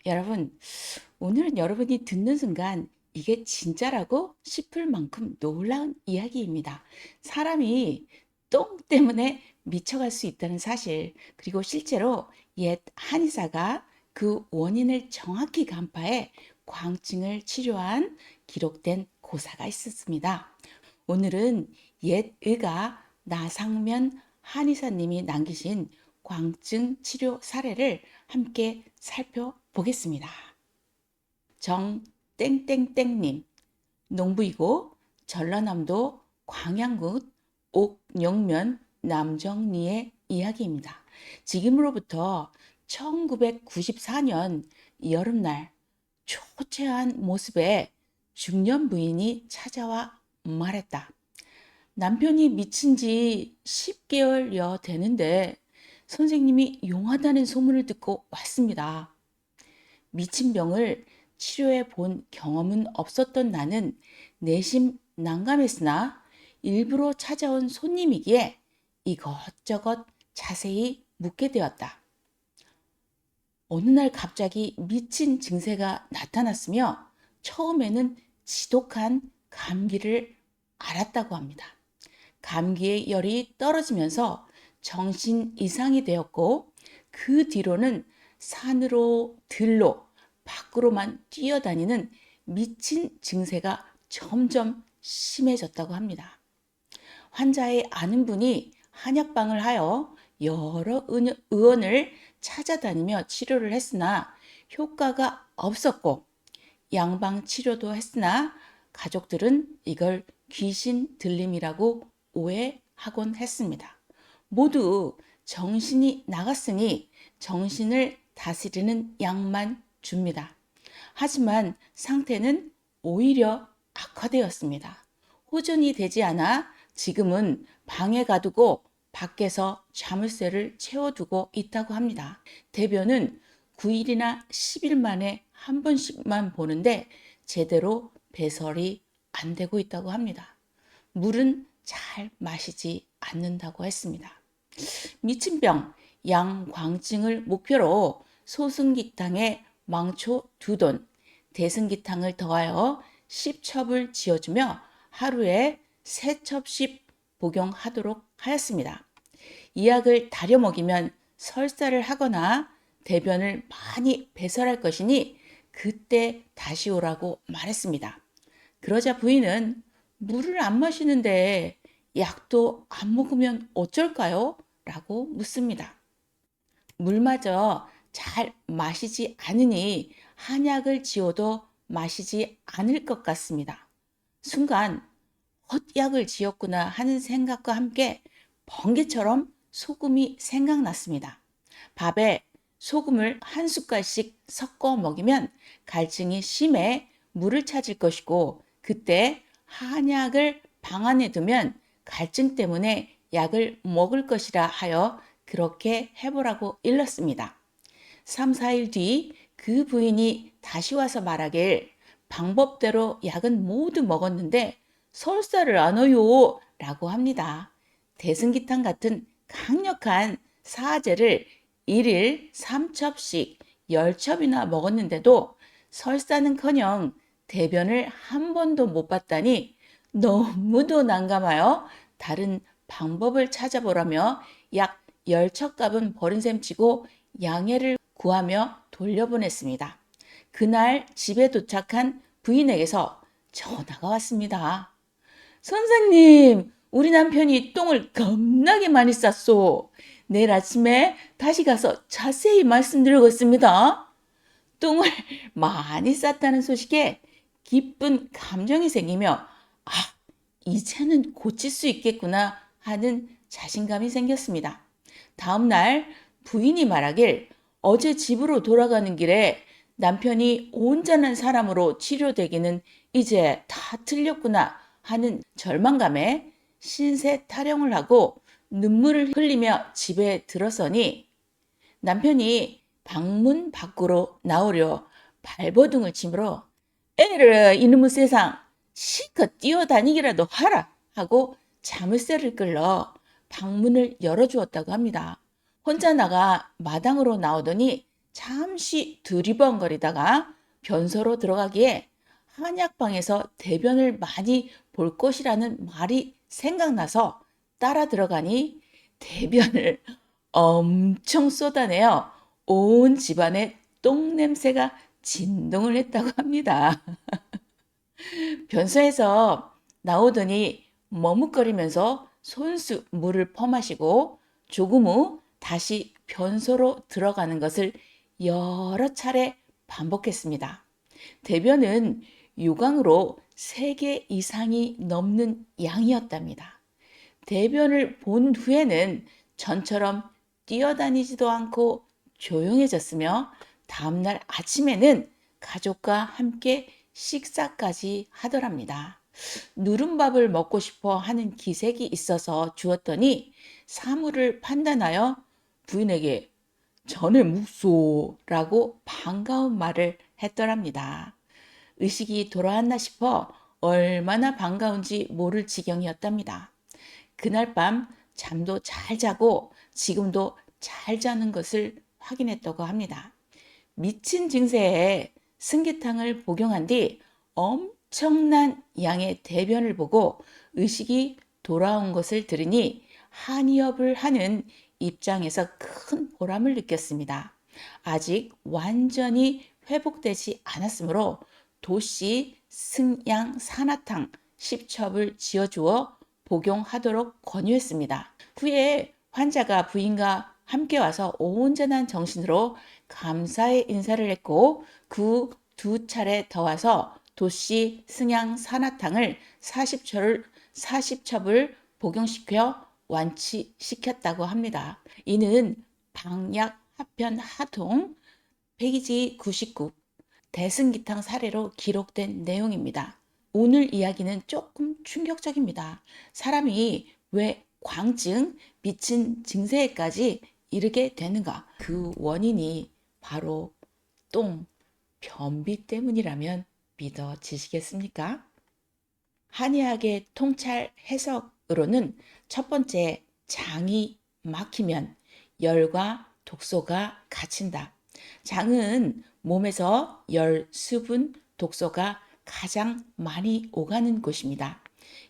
여러분, 오늘은 여러분이 듣는 순간 이게 진짜라고 싶을 만큼 놀라운 이야기입니다. 사람이 똥 때문에 미쳐갈 수 있다는 사실, 그리고 실제로 옛 한의사가 그 원인을 정확히 간파해 광증을 치료한 기록된 고사가 있었습니다. 오늘은 옛 의가 나상면 한의사님이 남기신 광증 치료 사례를 함께 살펴보겠습니다. 정땡땡땡님, 농부이고 전라남도 광양군 옥영면 남정리의 이야기입니다. 지금으로부터 1994년 여름날 초췌한 모습의 중년 부인이 찾아와 말했다. 남편이 미친 지 10개월여 되는데 선생님이 용하다는 소문을 듣고 왔습니다. 미친 병을 치료해 본 경험은 없었던 나는 내심 난감했으나 일부러 찾아온 손님이기에 이것저것 자세히 묻게 되었다. 어느 날 갑자기 미친 증세가 나타났으며 처음에는 지독한 감기를 앓았다고 합니다. 감기의 열이 떨어지면서 정신 이상이 되었고 그 뒤로는 산으로 들로 밖으로만 뛰어다니는 미친 증세가 점점 심해졌다고 합니다. 환자의 아는 분이 한약방을 하여 여러 의원을 찾아다니며 치료를 했으나 효과가 없었고 양방 치료도 했으나 가족들은 이걸 귀신 들림이라고 오해하곤 했습니다. 모두 정신이 나갔으니 정신을 다스리는 약만 줍니다. 하지만 상태는 오히려 악화되었습니다. 호전이 되지 않아 지금은 방에 가두고 밖에서 자물쇠를 채워두고 있다고 합니다. 대변은 9일이나 10일 만에 한 번씩만 보는데 제대로 배설이 안 되고 있다고 합니다. 물은 잘 마시지 않는다고 했습니다. 미친병 양광증을 목표로 소승기탕에 망초 2돈, 대승기탕을 더하여 10첩을 지어주며 하루에 3첩씩 복용하도록 하였습니다. 이 약을 다려 먹이면 설사를 하거나 대변을 많이 배설할 것이니 그때 다시 오라고 말했습니다. 그러자 부인은 물을 안 마시는데 약도 안 먹으면 어쩔까요? 라고 묻습니다. 물마저 잘 마시지 않으니 한약을 지어도 마시지 않을 것 같습니다. 순간 헛약을 지었구나 하는 생각과 함께 번개처럼 소금이 생각났습니다. 밥에 소금을 한 숟갈씩 섞어 먹이면 갈증이 심해 물을 찾을 것이고 그때 한약을 방 안에 두면 갈증 때문에 약을 먹을 것이라 하여 그렇게 해보라고 일렀습니다. 3, 4일 뒤 그 부인이 다시 와서 말하길 방법대로 약은 모두 먹었는데 설사를 안 해요 라고 합니다. 대승기탕 같은 강력한 사제를 1일 3첩씩 10첩이나 먹었는데도 설사는커녕 대변을 한 번도 못 봤다니 너무도 난감하여 다른 방법을 찾아보라며 약 10첩값은 버린 셈 치고 양해를 구하며 돌려보냈습니다. 그날 집에 도착한 부인에게서 전화가 왔습니다. 선생님, 우리 남편이 똥을 겁나게 많이 쌌소. 내일 아침에 다시 가서 자세히 말씀드리겠습니다. 똥을 많이 쌌다는 소식에 기쁜 감정이 생기며 아, 이제는 고칠 수 있겠구나 하는 자신감이 생겼습니다. 다음 날 부인이 말하길 어제 집으로 돌아가는 길에 남편이 온전한 사람으로 치료되기는 이제 다 틀렸구나 하는 절망감에 신세 타령을 하고 눈물을 흘리며 집에 들어서니 남편이 방문 밖으로 나오려 발버둥을 치므로 에르 이놈의 세상 실컷 뛰어다니기라도 하라 하고 자물쇠를 끌러 방문을 열어주었다고 합니다. 혼자 나가 마당으로 나오더니 잠시 두리번거리다가 변소로 들어가기에 한약방에서 대변을 많이 볼 것이라는 말이 생각나서 따라 들어가니 대변을 엄청 쏟아내어 온 집안에 똥 냄새가 진동을 했다고 합니다. 변소에서 나오더니 머뭇거리면서 손수 물을 퍼마시고 조금 후 다시 변소로 들어가는 것을 여러 차례 반복했습니다. 대변은 유광으로 3개 이상이 넘는 양이었답니다. 대변을 본 후에는 전처럼 뛰어다니지도 않고 조용해졌으며 다음날 아침에는 가족과 함께 식사까지 하더랍니다. 누른밥을 먹고 싶어 하는 기색이 있어서 주었더니 사물을 판단하여 부인에게 전에 묵소라고 반가운 말을 했더랍니다. 의식이 돌아왔나 싶어 얼마나 반가운지 모를 지경이었답니다. 그날 밤 잠도 잘 자고 지금도 잘 자는 것을 확인했다고 합니다. 미친 증세에 승기탕을 복용한 뒤 엄청난 양의 대변을 보고 의식이 돌아온 것을 들으니 한의업을 하는 입장에서 큰 보람을 느꼈습니다. 아직 완전히 회복되지 않았으므로 도씨 승양 산화탕 10첩을 지어주어 복용하도록 권유했습니다. 후에 환자가 부인과 함께 와서 온전한 정신으로 감사의 인사를 했고 그 2차례 더 와서 도씨 승양 산화탕을 40첩을 복용시켜 완치시켰다고 합니다. 이는 방약 하편 하통 페이지 99 대승기탕 사례로 기록된 내용입니다. 오늘 이야기는 조금 충격적입니다. 사람이 왜 광증, 미친 증세에까지 이르게 되는가? 그 원인이 바로 똥, 변비 때문이라면 믿어지시겠습니까? 한의학의 통찰 해석으로는 첫 번째, 장이 막히면 열과 독소가 갇힌다. 장은 몸에서 열, 수분, 독소가 가장 많이 오가는 곳입니다.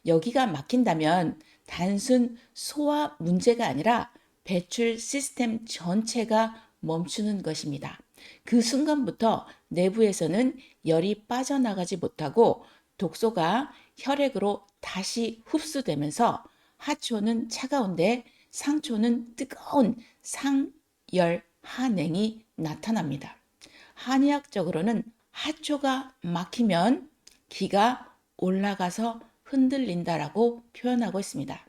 여기가 막힌다면 단순 소화 문제가 아니라 배출 시스템 전체가 멈추는 것입니다. 그 순간부터 내부에서는 열이 빠져나가지 못하고 독소가 혈액으로 다시 흡수되면서 하초는 차가운데 상초는 뜨거운 상열하냉이 나타납니다. 한의학적으로는 하초가 막히면 기가 올라가서 흔들린다라고 표현하고 있습니다.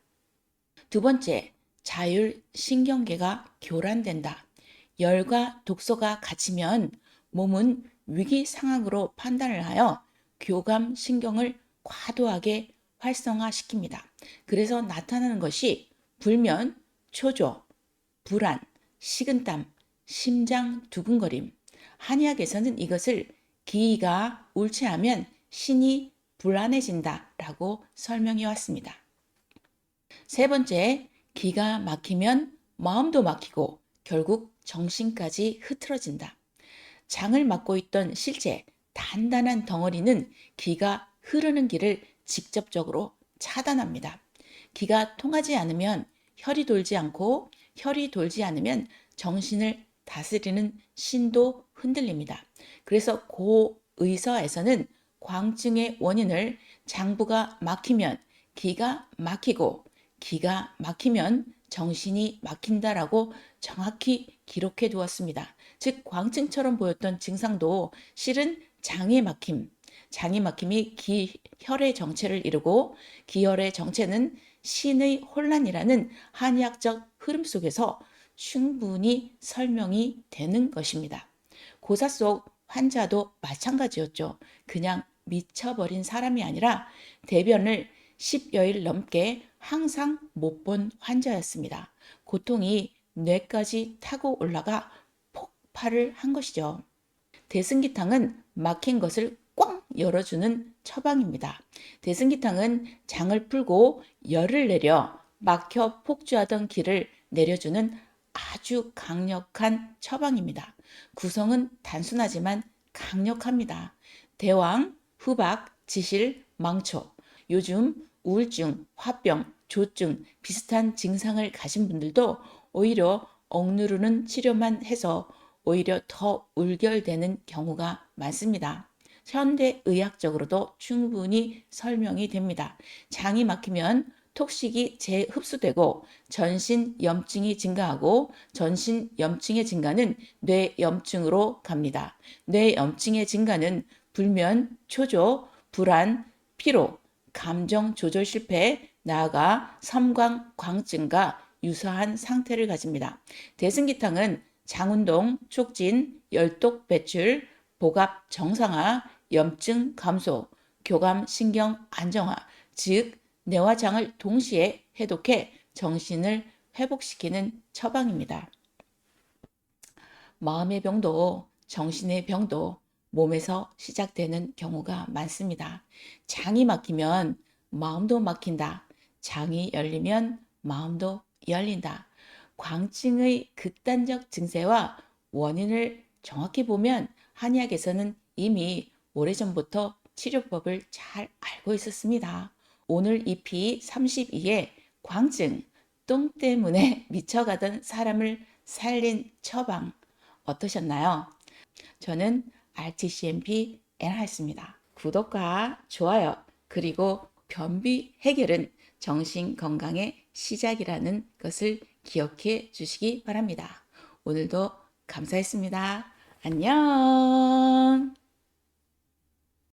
두 번째, 자율신경계가 교란된다. 열과 독소가 갇히면 몸은 위기 상황으로 판단을 하여 교감신경을 과도하게 활성화시킵니다. 그래서 나타나는 것이 불면, 초조, 불안, 식은땀, 심장 두근거림. 한의학에서는 이것을 기가 울체하면 신이 불안해진다라고 설명해 왔습니다. 세 번째, 기가 막히면 마음도 막히고 결국 정신까지 흐트러진다. 장을 막고 있던 실제 단단한 덩어리는 기가 흐르는 길을 직접적으로 차단합니다. 기가 통하지 않으면 혈이 돌지 않고 혈이 돌지 않으면 정신을 다스리는 신도 흔들립니다. 그래서 고의서에서는 광증의 원인을 장부가 막히면 기가 막히고 기가 막히면 정신이 막힌다라고 정확히 기록해 두었습니다. 즉 광증처럼 보였던 증상도 실은 장의 막힘이 기혈의 정체를 이루고 기혈의 정체는 신의 혼란이라는 한의학적 흐름 속에서 충분히 설명이 되는 것입니다. 고사 속 환자도 마찬가지였죠. 그냥 미쳐버린 사람이 아니라 대변을 10여일 넘게 항상 못 본 환자였습니다. 고통이 뇌까지 타고 올라가 폭발을 한 것이죠. 대승기탕은 막힌 것을 꽝 열어주는 처방입니다. 대승기탕은 장을 풀고 열을 내려 막혀 폭주하던 기를 내려주는 아주 강력한 처방입니다. 구성은 단순하지만 강력합니다. 대왕, 후박, 지실, 망초. 요즘 우울증, 화병, 조증 비슷한 증상을 가진 분들도 오히려 억누르는 치료만 해서 오히려 더 울결되는 경우가 많습니다. 현대의학적으로도 충분히 설명이 됩니다. 장이 막히면 톡식이 재흡수되고 전신 염증이 증가하고 전신 염증의 증가는 뇌 염증으로 갑니다. 뇌 염증의 증가는 불면, 초조, 불안, 피로, 감정 조절 실패, 나아가 섬광광증과 유사한 상태를 가집니다. 대승기탕은 장운동 촉진, 열독 배출, 복압 정상화, 염증 감소, 교감 신경 안정화, 즉 뇌와 장을 동시에 해독해 정신을 회복시키는 처방입니다. 마음의 병도 정신의 병도 몸에서 시작되는 경우가 많습니다. 장이 막히면 마음도 막힌다. 장이 열리면 마음도 열린다. 광증의 극단적 증세와 원인을 정확히 보면 한의학에서는 이미 오래전부터 치료법을 잘 알고 있었습니다. 오늘 EP 32에 광증, 똥 때문에 미쳐가던 사람을 살린 처방 어떠셨나요? 저는 RTCMP 엔하였습니다. 구독과 좋아요 그리고 변비 해결은 정신 건강의 시작이라는 것을 기억해 주시기 바랍니다. 오늘도 감사했습니다. 안녕.